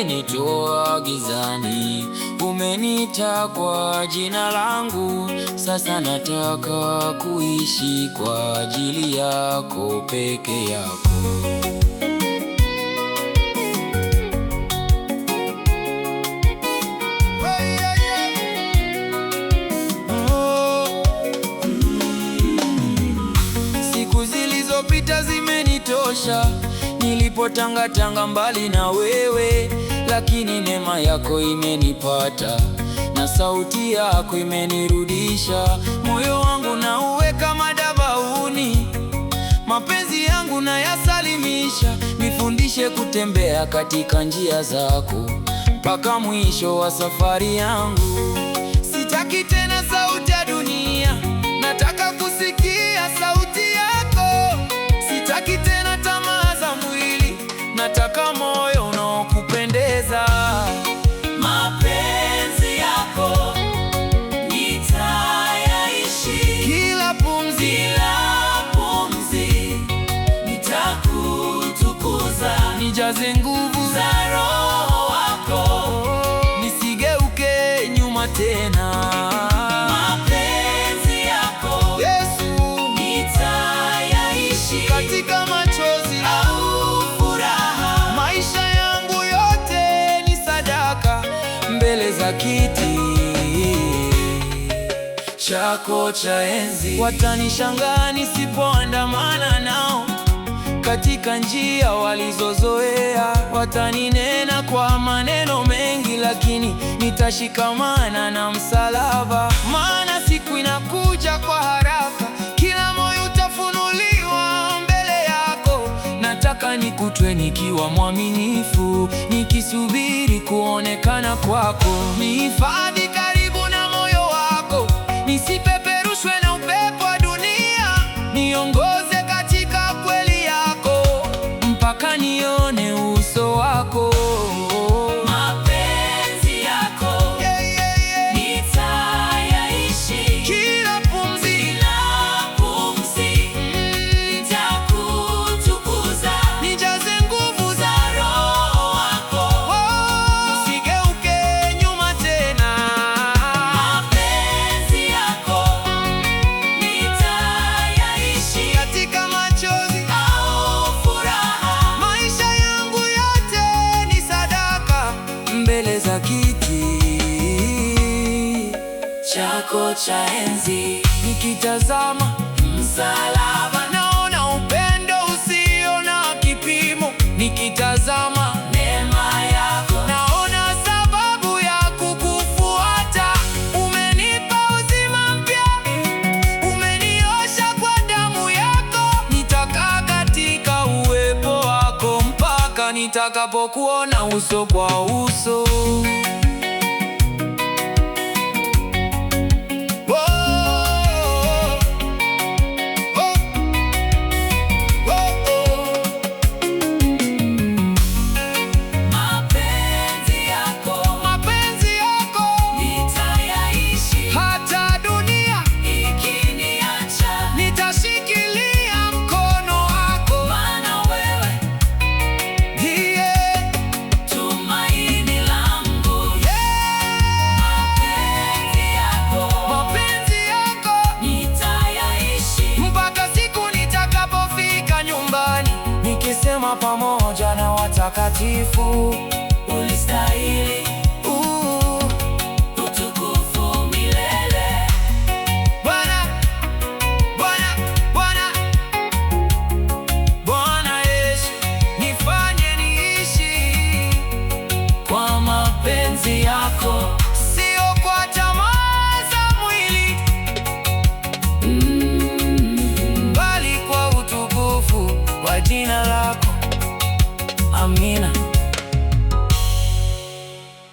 umenitoa gizani, umeniita kwa jina langu. Sasa nataka kuishi kwa ajili yako peke yako. Siku zilizopita zimenitosha, nilipotangatanga mbali na wewe, lakini neema yako imenipata na sauti yako imenirudisha. Moyo wangu na uweka madhabahuni, mapenzi yangu na yasalimisha. Nifundishe kutembea katika njia zako mpaka mwisho wa safari yangu. Sitaki tena sauti ya dunia, nataka kusikia sauti yako. Sitaki tena tamaa za mwili, nataka moyo unaokupendeza. Mapenzi yako nitayaishi, Kila pumzi, nitakutukuza. nijaze nguvu Za Roho wako, nisigeuke nyuma tena. mapenzi yako Yesu, nitayaishi, katika machozi au furaha. maisha yangu yote ni sadaka mbele za kiti chako cha enzi. Watanishangaa nisipoandamana nao katika njia walizozoea. Wataninena kwa maneno mengi, lakini nitashikamana na msalaba. Maana siku inakuja kwa haraka, kila moyo utafunuliwa mbele yako. Nataka nikutwe nikiwa mwaminifu, nikisubiri kuonekana kwako. Nihifadhi karibu na moyo wako, nisipeperushwe na upepo wa dunia. Niongoze katika kweli yako mpaka nione uso wako. Mapenzi yako nitayaishi, Kila pumzi, nitakutukuza. nijaze nguvu za Za Roho wako, usigeuke nyuma tena. mapenzi yako nitayaishi, Katika machozi au furaha. maisha yangu yote ni sadaka mbele za kiti Chako cha enzi, nikitazama msalaba, naona upendo usio na kipimo. Nikitazama neema yako, naona sababu ya kukufuata. Umenipa uzima mpya, umeniosha kwa damu yako. Nitakaa katika uwepo wako mpaka nitakapokuona uso kwa uso. mapenzi yako Mapenzi yako nitayaishi, hata dunia ikiniacha, nitashikilia mkono wako. maana wewe Ndiye tumaini langu. Mapenzi yako mapenzi yako nitayaishi, mpaka siku nitakapofika nyumbani, nikisema pamoja na watakatifu, ulistahili utukufu milele. Bwana, Bwana, Bwana, Bwana Yesu, nifanye niishi Kwa mapenzi yako, sio kwa tamaa za mwili, bali kwa utukufu wa jina lako. Amina.